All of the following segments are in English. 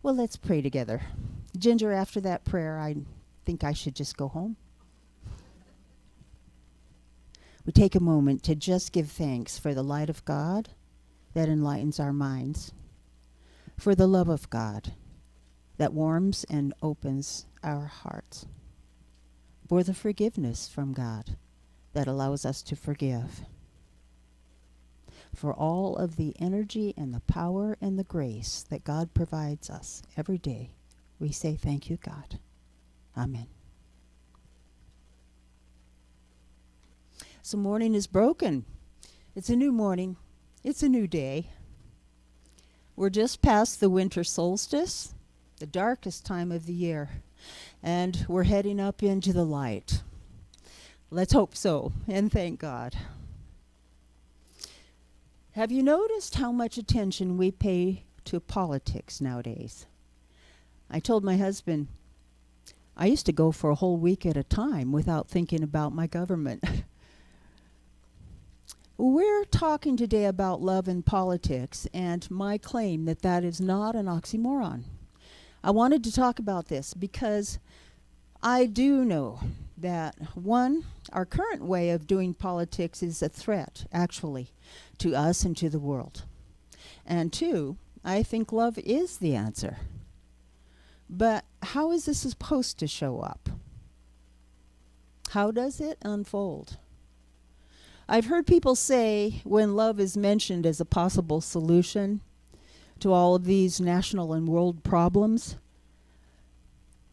Well, let's pray together. Ginger, after that prayer, I think I should just go home. We take a moment to just give thanks for the light of God that enlightens our minds, for the love of God that warms and opens our hearts, for the forgiveness from God that allows us to forgive, for all of the energy and the power and the grace that God provides us every day. We say thank you, God. Amen. So morning is broken. It's a new morning. It's a new day. We're just past the winter solstice, the darkest time of the year, and we're heading up into the light. Let's hope so, and thank God. Have you noticed how much attention we pay to politics nowadays? I told my husband, I used to go for a whole week at a time without thinking about my government. We're talking today about love and politics, and my claim that that is not an oxymoron. I wanted to talk about this because I do know that, one, our current way of doing politics is a threat, actually, to us and to the world. And two, I think love is the answer. But how is this supposed to show up? How does it unfold? I've heard people say when love is mentioned as a possible solution to all of these national and world problems,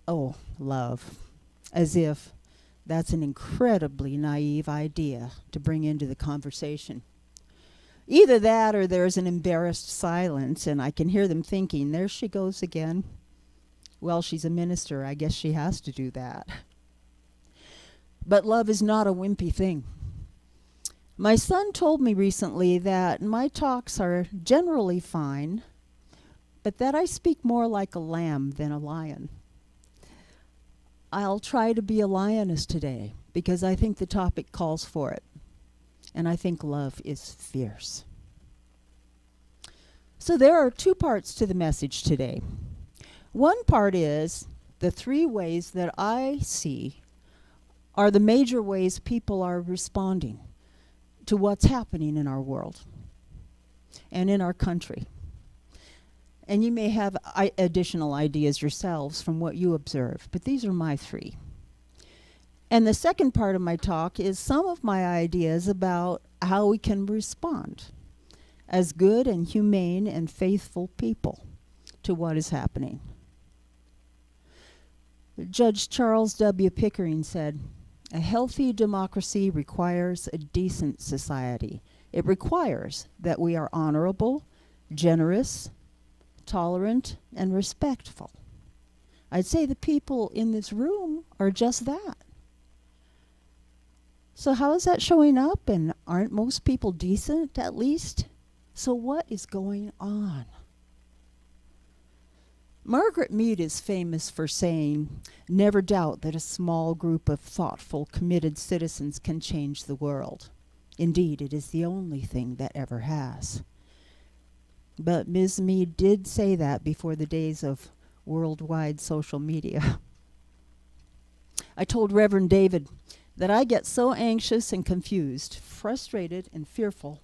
oh, love, as if that's an incredibly naive idea to bring into the conversation. Either that or there's an embarrassed silence, and I can hear them thinking, there she goes again. Well, she's a minister. I guess she has to do that. But love is not a wimpy thing. My son told me recently that my talks are generally fine, but that I speak more like a lamb than a lion. I'll try to be a lioness today because I think the topic calls for it. And I think love is fierce. So there are two parts to the message today. One part is the three ways that I see are the major ways people are responding to what's happening in our world and in our country. And you may have additional ideas yourselves from what you observe, but these are my three. And the second part of my talk is some of my ideas about how we can respond as good and humane and faithful people to what is happening. Judge Charles W. Pickering said, "A healthy democracy requires a decent society. It requires that we are honorable, generous, tolerant, and respectful." I'd say the people in this room are just that. So how is that showing up? And aren't most people decent, at least? So what is going on? Margaret Mead is famous for saying, "Never doubt that a small group of thoughtful, committed citizens can change the world. Indeed, it is the only thing that ever has." But Ms. Mead did say that before the days of worldwide social media. I told Reverend David that I get so anxious and confused, frustrated and fearful,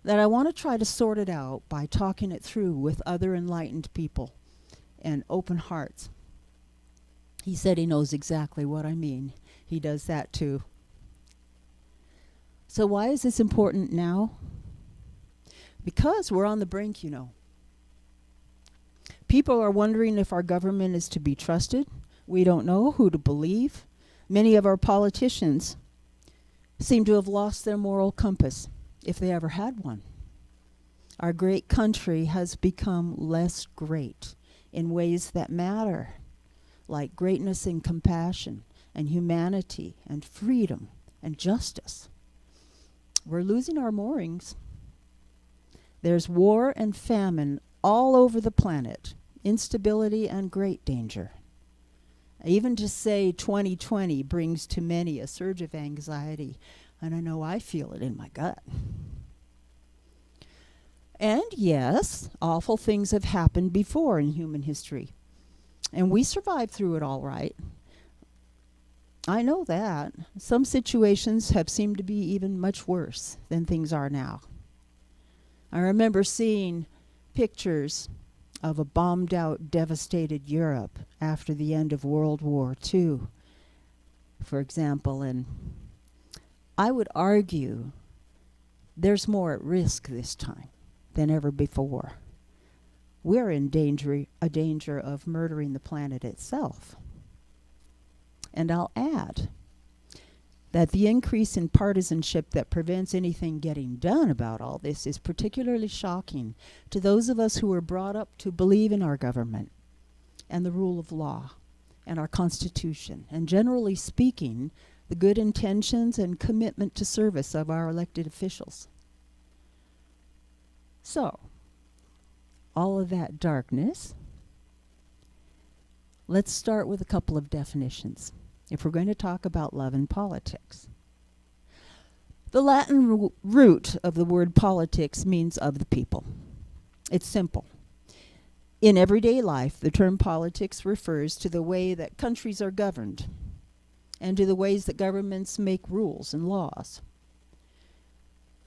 that I want to try to sort it out by talking it through with other enlightened people and open hearts. He said he knows exactly what I mean. He does that too. So why is this important now? Because we're on the brink, you know. People are wondering if our government is to be trusted. We don't know who to believe. Many of our politicians seem to have lost their moral compass, if they ever had one. Our great country has become less great in ways that matter, like greatness and compassion and humanity and freedom and justice. We're losing our moorings. There's war and famine all over the planet, instability and great danger. Even to say 2020 brings to many a surge of anxiety, and I know I feel it in my gut. And yes, awful things have happened before in human history. And we survived through it all right. I know that. Some situations have seemed to be even much worse than things are now. I remember seeing pictures of a bombed out, devastated Europe after the end of World War II, for example, and I would argue there's more at risk this time than ever before. We're in danger of murdering the planet itself. And I'll add that the increase in partisanship that prevents anything getting done about all this is particularly shocking to those of us who were brought up to believe in our government and the rule of law and our Constitution, and generally speaking, the good intentions and commitment to service of our elected officials. So, all of that darkness, let's start with a couple of definitions if we're going to talk about love and politics. The Latin root of the word politics means of the people. It's simple. In everyday life, the term politics refers to the way that countries are governed and to the ways that governments make rules and laws,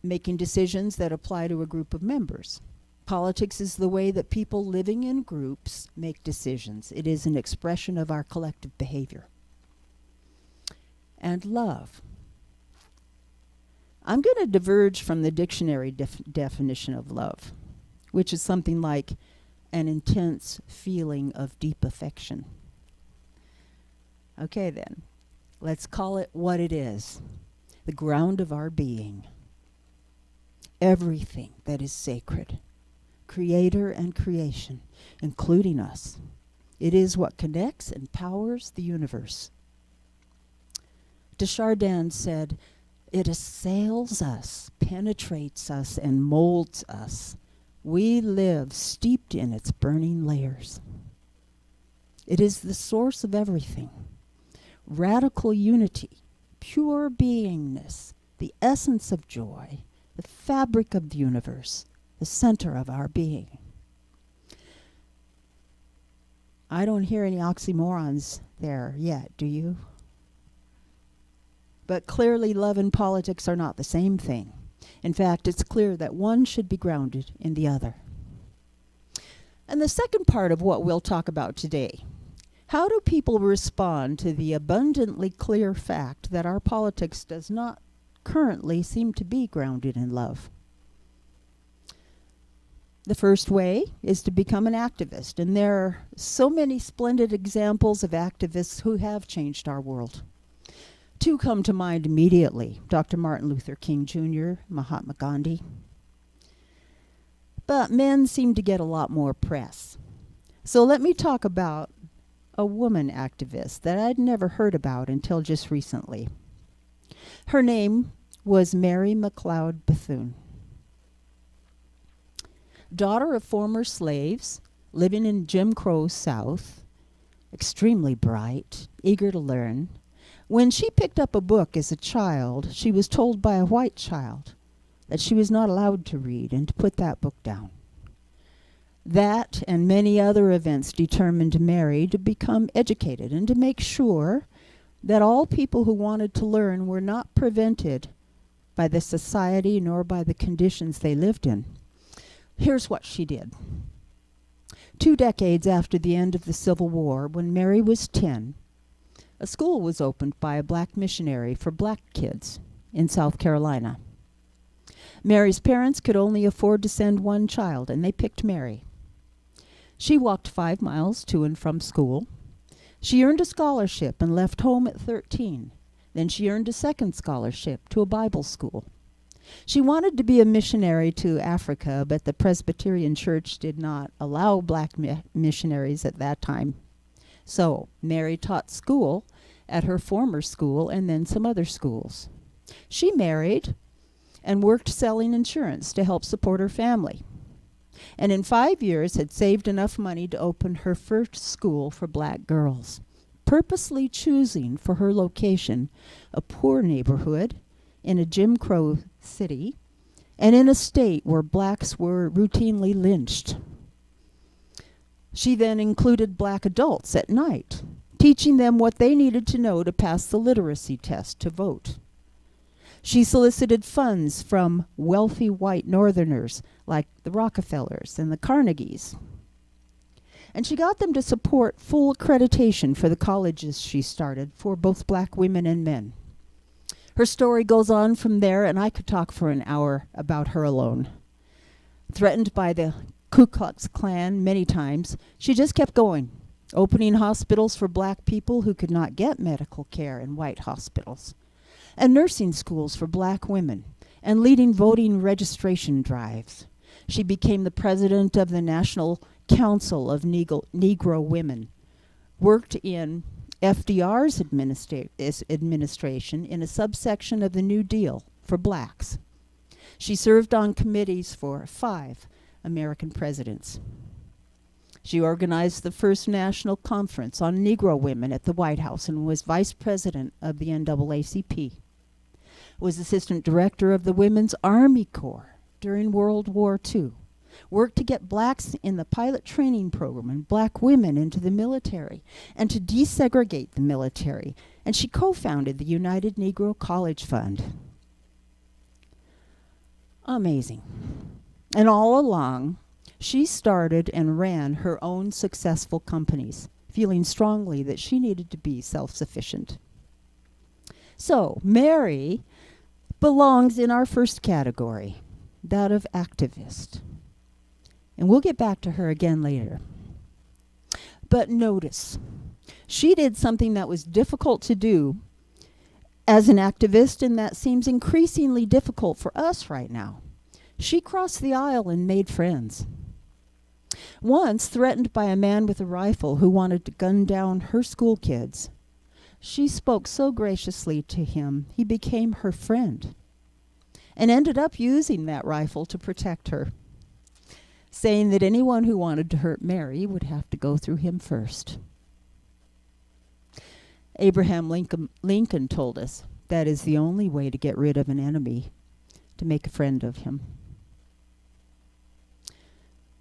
making decisions that apply to a group of members. Politics is the way that people living in groups make decisions. It is an expression of our collective behavior. And love. I'm going to diverge from the dictionary definition of love, which is something like an intense feeling of deep affection. Okay then, let's call it what it is, the ground of our being. Everything that is sacred, creator and creation, including us. It is what connects and powers the universe. Desjardins said, "It assails us, penetrates us, and molds us. We live steeped in its burning layers. It is the source of everything. Radical unity, pure beingness, the essence of joy, the fabric of the universe, the center of our being." I don't hear any oxymorons there yet, do you? But clearly love and politics are not the same thing. In fact, it's clear that one should be grounded in the other. And the second part of what we'll talk about today, how do people respond to the abundantly clear fact that our politics does not currently seem to be grounded in love? The first way is to become an activist, and there are so many splendid examples of activists who have changed our world. Two come to mind immediately: Dr. Martin Luther King Jr., Mahatma Gandhi. But men seem to get a lot more press. So let me talk about a woman activist that I'd never heard about until just recently. Her name was Mary McLeod Bethune. Daughter of former slaves, living in Jim Crow South, extremely bright, eager to learn. When she picked up a book as a child, she was told by a white child that she was not allowed to read and to put that book down. That and many other events determined Mary to become educated and to make sure that all people who wanted to learn were not prevented by the society nor by the conditions they lived in. Here's what she did. 2 decades after the end of the Civil War, when Mary was 10, a school was opened by a black missionary for black kids in South Carolina. Mary's parents could only afford to send one child, and they picked Mary. She walked 5 miles to and from school. She earned a scholarship and left home at 13. Then she earned a second scholarship to a Bible school. She wanted to be a missionary to Africa, but the Presbyterian Church did not allow black missionaries at that time. So Mary taught school at her former school and then some other schools. She married and worked selling insurance to help support her family. And in 5 years had saved enough money to open her first school for black girls, purposely choosing for her location a poor neighborhood in a Jim Crow city and in a state where blacks were routinely lynched. She then included black adults at night, teaching them what they needed to know to pass the literacy test to vote. She solicited funds from wealthy white Northerners like the Rockefellers and the Carnegies. And she got them to support full accreditation for the colleges she started for both black women and men. Her story goes on from there, and I could talk for an hour about her alone. Threatened by the Ku Klux Klan many times, she just kept going, opening hospitals for black people who could not get medical care in white hospitals, and nursing schools for black women, and leading voting registration drives. She became the president of the National Council of Negro Women, worked in FDR's administration in a subsection of the New Deal for blacks. She served on committees for 5 American presidents. She organized the first national conference on Negro women at the White House and was vice president of the NAACP. Was assistant director of the Women's Army Corps during World War II. Worked to get blacks in the pilot training program and black women into the military and to desegregate the military. And she co-founded the United Negro College Fund. Amazing. And all along, she started and ran her own successful companies, feeling strongly that she needed to be self-sufficient. So, Mary belongs in our first category, that of activist. And we'll get back to her again later. But notice, she did something that was difficult to do as an activist, and that seems increasingly difficult for us right now. She crossed the aisle and made friends. Once threatened by a man with a rifle who wanted to gun down her school kids, she spoke so graciously to him, he became her friend and ended up using that rifle to protect her, saying that anyone who wanted to hurt Mary would have to go through him first. Abraham Lincoln told us that is the only way to get rid of an enemy, to make a friend of him.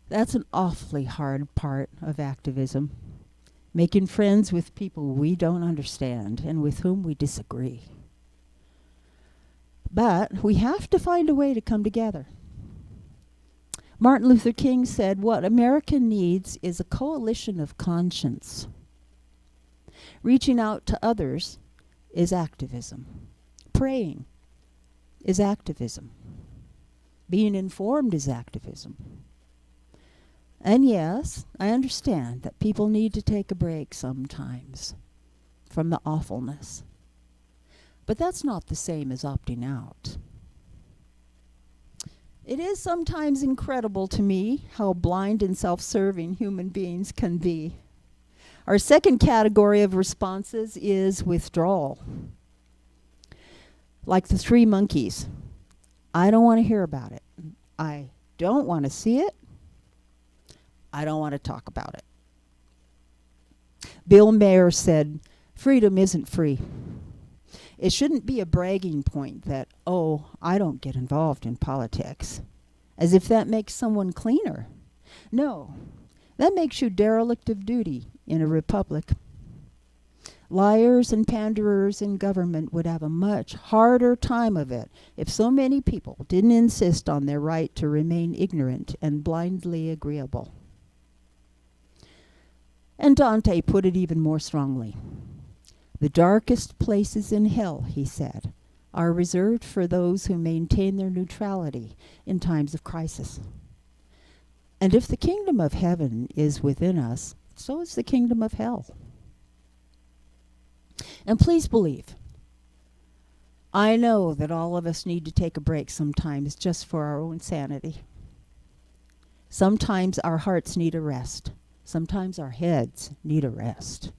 That's an awfully hard part of activism, making friends with people we don't understand and with whom we disagree. But we have to find a way to come together. Martin Luther King said, "What America needs is a coalition of conscience." Reaching out to others is activism. Praying is activism. Being informed is activism. And yes, I understand that people need to take a break sometimes from the awfulness. But that's not the same as opting out. It is sometimes incredible to me how blind and self-serving human beings can be. Our second category of responses is withdrawal. Like the 3 monkeys. I don't want to hear about it. I don't want to see it. I don't want to talk about it. Bill Maher said, "Freedom isn't free. It shouldn't be a bragging point that, oh, I don't get involved in politics, as if that makes someone cleaner. No, that makes you derelict of duty in a republic. Liars and panderers in government would have a much harder time of it if so many people didn't insist on their right to remain ignorant and blindly agreeable." And Dante put it even more strongly. "The darkest places in hell," he said, "are reserved for those who maintain their neutrality in times of crisis. And if the kingdom of heaven is within us, so is the kingdom of hell." And please believe, I know that all of us need to take a break sometimes just for our own sanity. Sometimes our hearts need a rest. Sometimes our heads need a rest.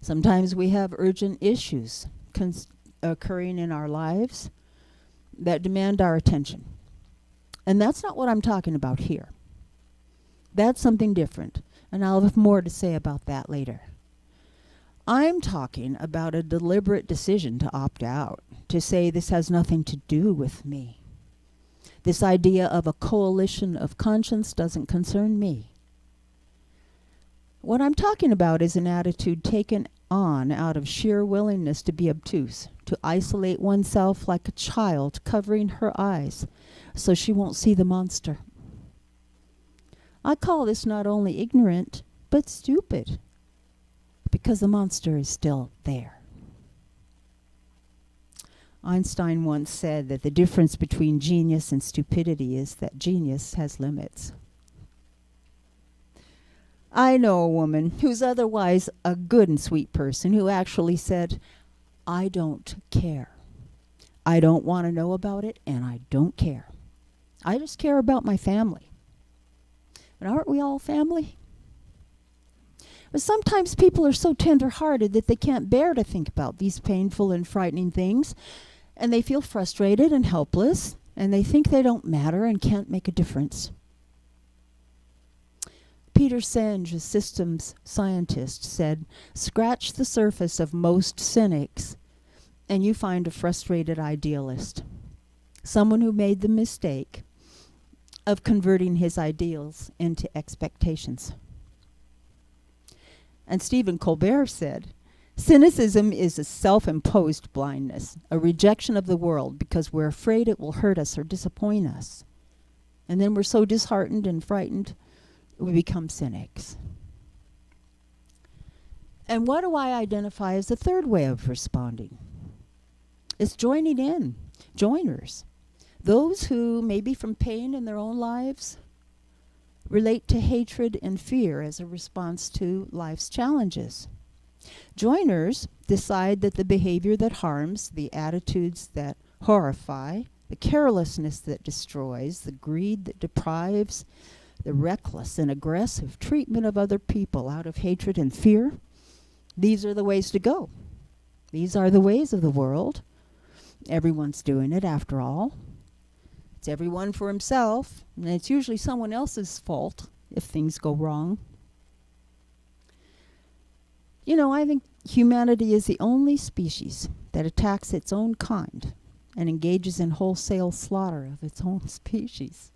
Sometimes we have urgent issues occurring in our lives that demand our attention. And that's not what I'm talking about here. That's something different, and I'll have more to say about that later. I'm talking about a deliberate decision to opt out, to say this has nothing to do with me. This idea of a coalition of conscience doesn't concern me. What I'm talking about is an attitude taken on out of sheer willingness to be obtuse, to isolate oneself like a child covering her eyes so she won't see the monster. I call this not only ignorant, but stupid, because the monster is still there. Einstein once said that the difference between genius and stupidity is that genius has limits. I know a woman who's otherwise a good and sweet person who actually said, I don't care. I don't want to know about it, and I don't care. I just care about my family. But aren't we all family? But sometimes people are so tender-hearted that they can't bear to think about these painful and frightening things, and they feel frustrated and helpless, and they think they don't matter and can't make a difference. Peter Senge, a systems scientist, said, scratch the surface of most cynics, and you find a frustrated idealist, someone who made the mistake of converting his ideals into expectations. And Stephen Colbert said, cynicism is a self-imposed blindness, a rejection of the world because we're afraid it will hurt us or disappoint us. And then we're so disheartened and frightened, we become cynics. And what do I identify as the third way of responding? It's joining in, joiners. Those who, maybe from pain in their own lives, relate to hatred and fear as a response to life's challenges. Joiners decide that the behavior that harms, the attitudes that horrify, the carelessness that destroys, the greed that deprives, the reckless and aggressive treatment of other people out of hatred and fear, these are the ways to go. These are the ways of the world. Everyone's doing it after all. It's everyone for himself, and it's usually someone else's fault if things go wrong. You know, I think humanity is the only species that attacks its own kind and engages in wholesale slaughter of its own species.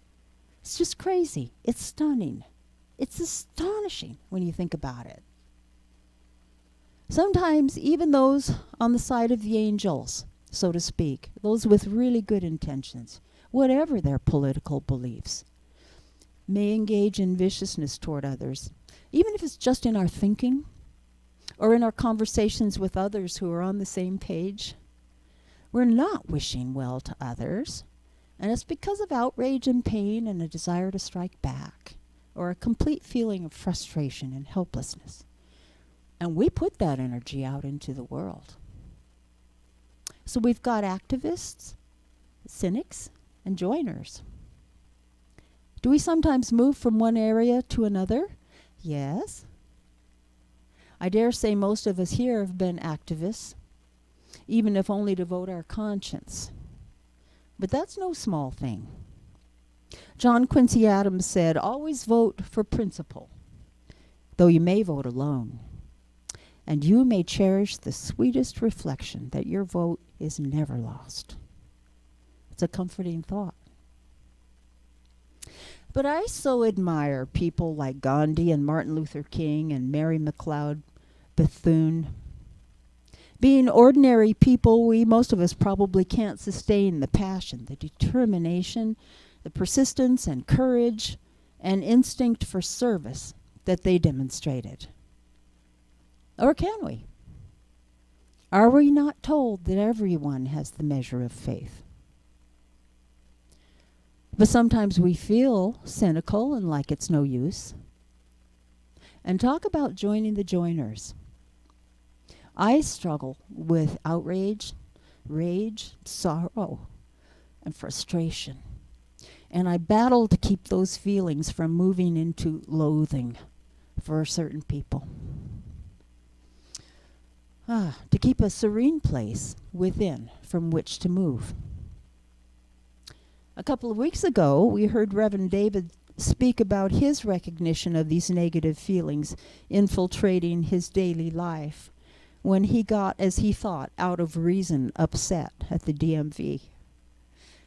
It's just crazy. It's stunning. It's astonishing when you think about it. Sometimes even those on the side of the angels, so to speak, those with really good intentions, whatever their political beliefs, may engage in viciousness toward others, even if it's just in our thinking or in our conversations with others who are on the same page. We're not wishing well to others, and it's because of outrage and pain and a desire to strike back, or a complete feeling of frustration and helplessness. And we put that energy out into the world. So we've got activists, cynics, and joiners. Do we sometimes move from one area to another? Yes. I dare say most of us here have been activists, even if only to vote our conscience. But that's no small thing. John Quincy Adams said, always vote for principle, though you may vote alone. And you may cherish the sweetest reflection that your vote is never lost. It's a comforting thought. But I so admire people like Gandhi and Martin Luther King and Mary McLeod, Bethune. Being ordinary people, most of us probably can't sustain the passion, the determination, the persistence and courage and instinct for service that they demonstrated. Or can we? Are we not told that everyone has the measure of faith? But sometimes we feel cynical and like it's no use. And talk about joining the joiners. I struggle with outrage, rage, sorrow, and frustration. And I battle to keep those feelings from moving into loathing for certain people. To keep a serene place within from which to move. A couple of weeks ago, we heard Reverend David speak about his recognition of these negative feelings infiltrating his daily life when he got, as he thought, out of reason upset at the DMV.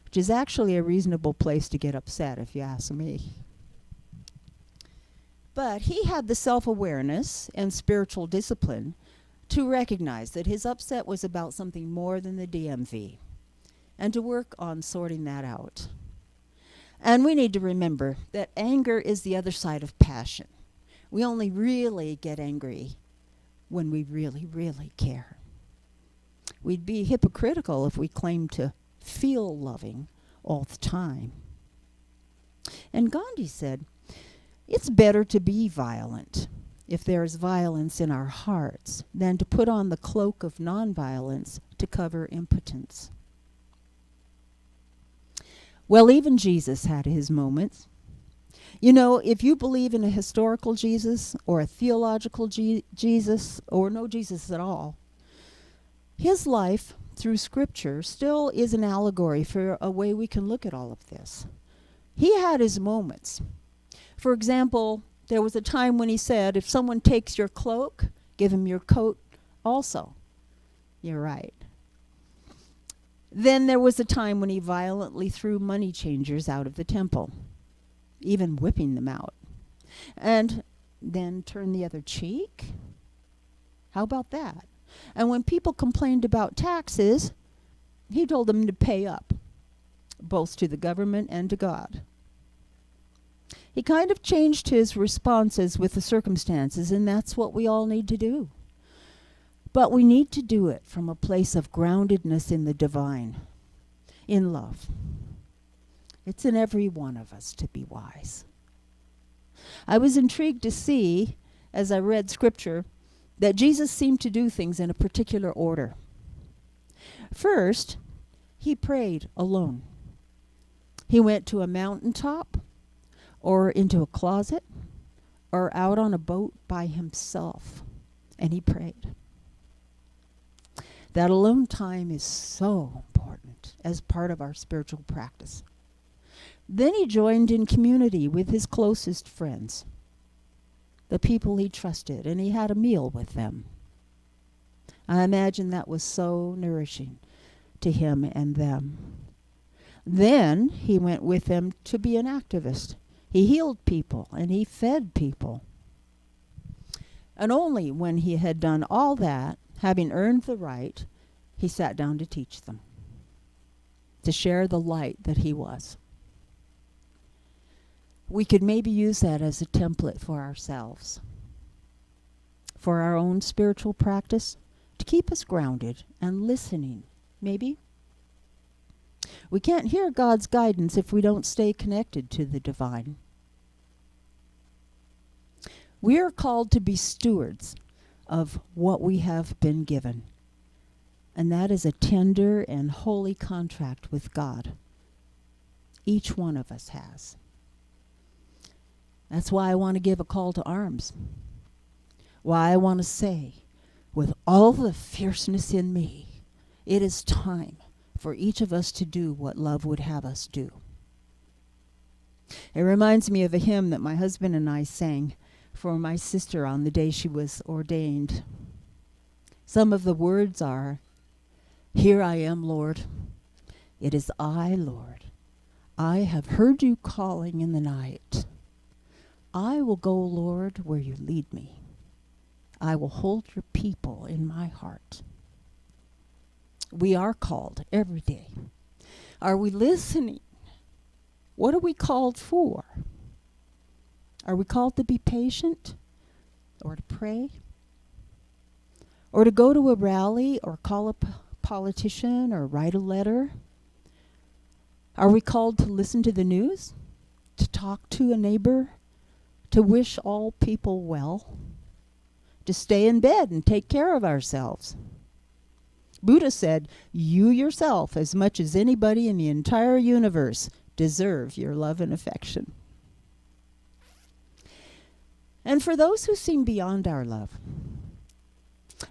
which is actually a reasonable place to get upset, if you ask me. But he had the self-awareness and spiritual discipline to recognize that his upset was about something more than the DMV, and to work on sorting that out. And we need to remember that anger is the other side of passion. We only really get angry when we really, really care. We'd be hypocritical if we claimed to feel loving all the time. And Gandhi said, it's better to be violent if there is violence in our hearts than to put on the cloak of nonviolence to cover impotence. Well, even Jesus had his moments. You know, if you believe in a historical Jesus or a theological Jesus or no Jesus at all, his life through Scripture still is an allegory for a way we can look at all of this. He had his moments. For example, there was a time when he said, if someone takes your cloak, give him your coat also. You're right. Then there was a time when he violently threw money changers out of the temple, even whipping them out. And then turned the other cheek? How about that? And when people complained about taxes, he told them to pay up, both to the government and to God. He kind of changed his responses with the circumstances, and that's what we all need to do. But we need to do it from a place of groundedness in the divine, in love. It's in every one of us to be wise. I was intrigued to see, as I read Scripture, that Jesus seemed to do things in a particular order. First, he prayed alone. He went to a mountaintop, or into a closet, or out on a boat by himself, and he prayed. That alone time is so important as part of our spiritual practice. Then he joined in community with his closest friends, the people he trusted, and he had a meal with them. I imagine that was so nourishing to him and them. Then he went with them to be an activist. He healed people and he fed people. And only when he had done all that, having earned the right, he sat down to teach them, to share the light that he was. We could maybe use that as a template for ourselves, for our own spiritual practice, to keep us grounded and listening, maybe. We can't hear God's guidance if we don't stay connected to the divine. We are called to be stewards of what we have been given, and that is a tender and holy contract with God. Each one of us has. That's why I want to give a call to arms. Why I want to say, with all the fierceness in me, it is time for each of us to do what love would have us do. It reminds me of a hymn that my husband and I sang for my sister on the day she was ordained. Some of the words are, "Here I am, Lord. It is I, Lord. I have heard you calling in the night. I will go, Lord, where you lead me. I will hold your people in my heart." We are called every day. Are we listening? What are we called for? Are we called to be patient, or to pray, or to go to a rally, or call a politician, or write a letter? Are we called to listen to the news, to talk to a neighbor, to wish all people well, to stay in bed and take care of ourselves? Buddha said, you yourself, as much as anybody in the entire universe, deserve your love and affection. And for those who seem beyond our love,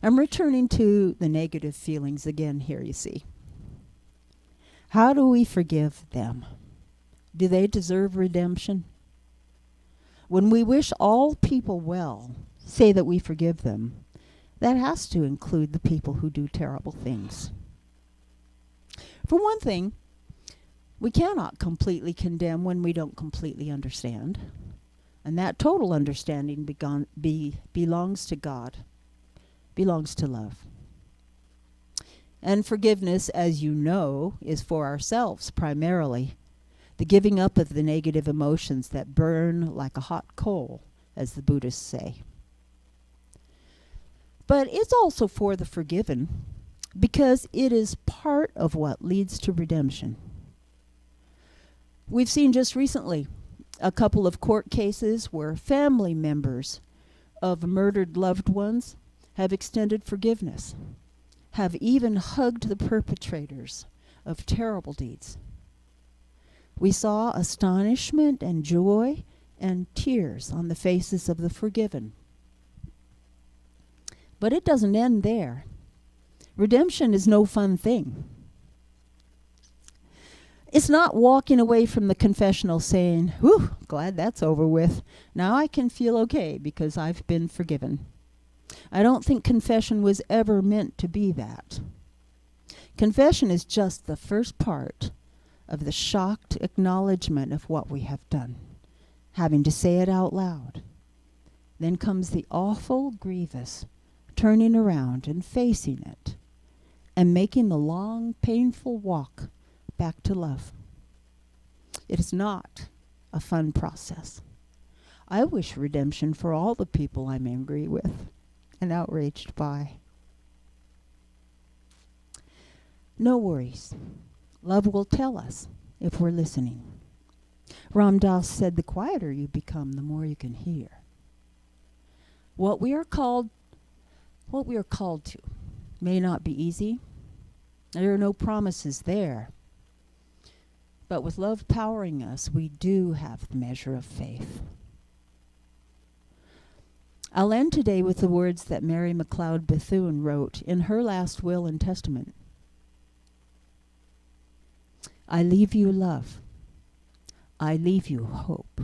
I'm returning to the negative feelings again here, you see. How do we forgive them? Do they deserve redemption? When we wish all people well, say that we forgive them, that has to include the people who do terrible things. For one thing, We cannot completely condemn when we don't completely understand. And that total understanding belongs to God, belongs to love. And forgiveness, as you know, is for ourselves primarily. The giving up of the negative emotions that burn like a hot coal, as the Buddhists say. But it's also for the forgiven, because it is part of what leads to redemption. We've seen just recently a couple of court cases where family members of murdered loved ones have extended forgiveness, have even hugged the perpetrators of terrible deeds. We saw astonishment and joy and tears on the faces of the forgiven. But it doesn't end there. Redemption is no fun thing. It's not walking away from the confessional saying, "Whew, glad that's over with. Now I can feel okay because I've been forgiven." I don't think confession was ever meant to be that. Confession is just the first part of the shocked acknowledgement of what we have done, having to say it out loud. Then comes the awful, grievous turning around and facing it, and making the long, painful walk back to love. It is not a fun process. I wish redemption for all the people I'm angry with and outraged by. No worries. Love will tell us if we're listening. Ram Dass said, "The quieter you become, the more you can hear." What we are called to may not be easy. There are no promises there. But with love powering us, we do have the measure of faith. I'll end today with the words that Mary McLeod Bethune wrote in her last will and testament. "I leave you love. I leave you hope.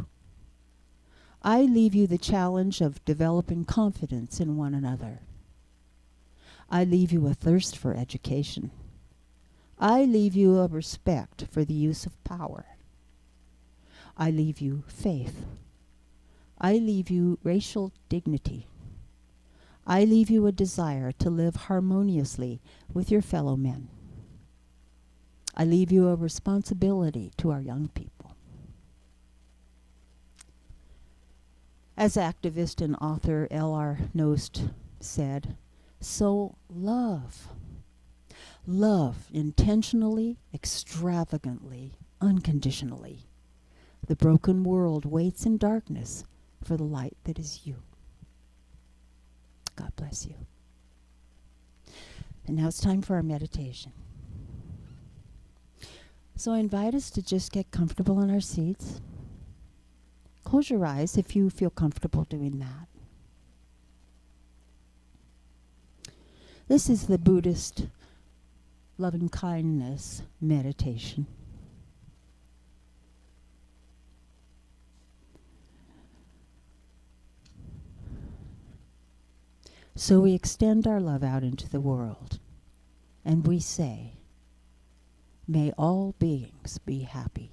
I leave you the challenge of developing confidence in one another. I leave you a thirst for education. I leave you a respect for the use of power. I leave you faith. I leave you racial dignity. I leave you a desire to live harmoniously with your fellow men. I leave you a responsibility to our young people." As activist and author L.R. Nost said, "So love. Love intentionally, extravagantly, unconditionally. The broken world waits in darkness for the light that is you." God bless you. And now it's time for our meditation. So I invite us to just get comfortable in our seats. Close your eyes if you feel comfortable doing that. This is the Buddhist loving kindness meditation. So we extend our love out into the world, and we say, "May all beings be happy.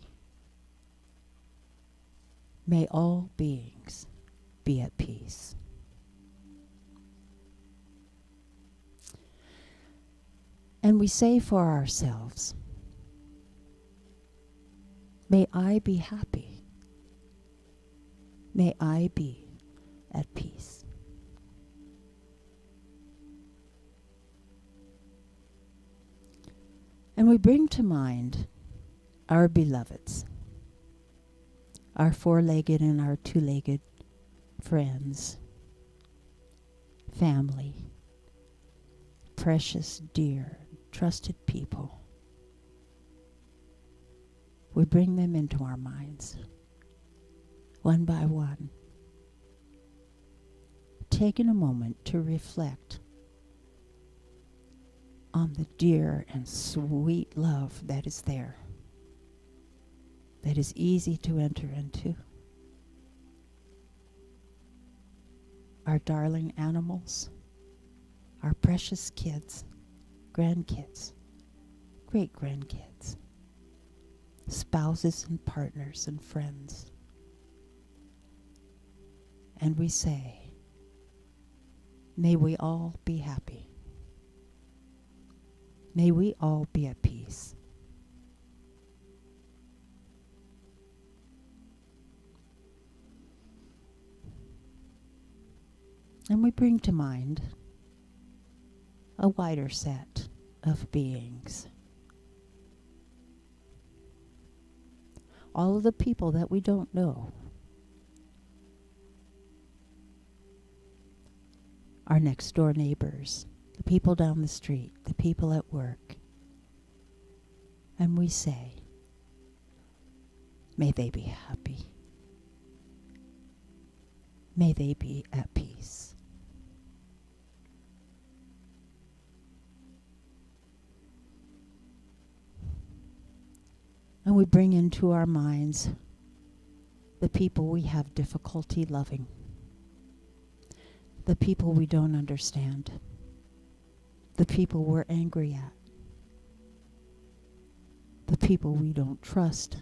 May all beings be at peace." And we say for ourselves, "May I be happy. May I be at peace." And we bring to mind our beloveds, our four-legged and our two-legged friends, family, precious, dear, trusted people. We bring them into our minds, one by one, taking a moment to reflect on the dear and sweet love that is there, that is easy to enter into. Our darling animals, our precious kids, grandkids, great-grandkids, spouses and partners and friends. And we say, may we all be happy. May we all be at peace. And we bring to mind a wider set of beings. All of the people that we don't know. Our next door neighbors, the people down the street, the people at work. And we say, may they be happy. May they be at peace. And we bring into our minds the people we have difficulty loving, the people we don't understand, the people we're angry at, the people we don't trust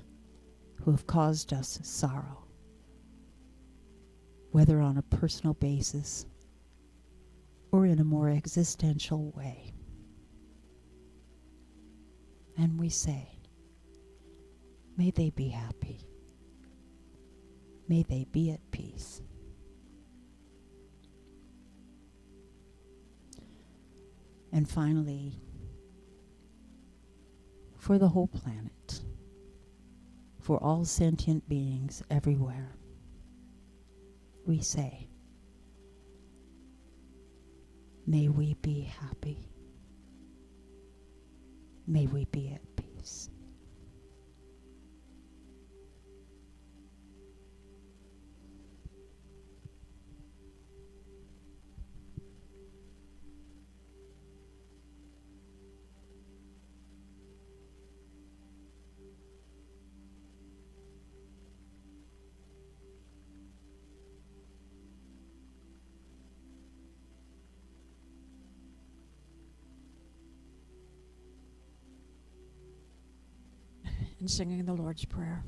who have caused us sorrow, whether on a personal basis or in a more existential way. And we say, may they be happy. May they be at peace. And finally, for the whole planet, for all sentient beings everywhere, we say, may we be happy. May we be at peace. And singing the Lord's Prayer.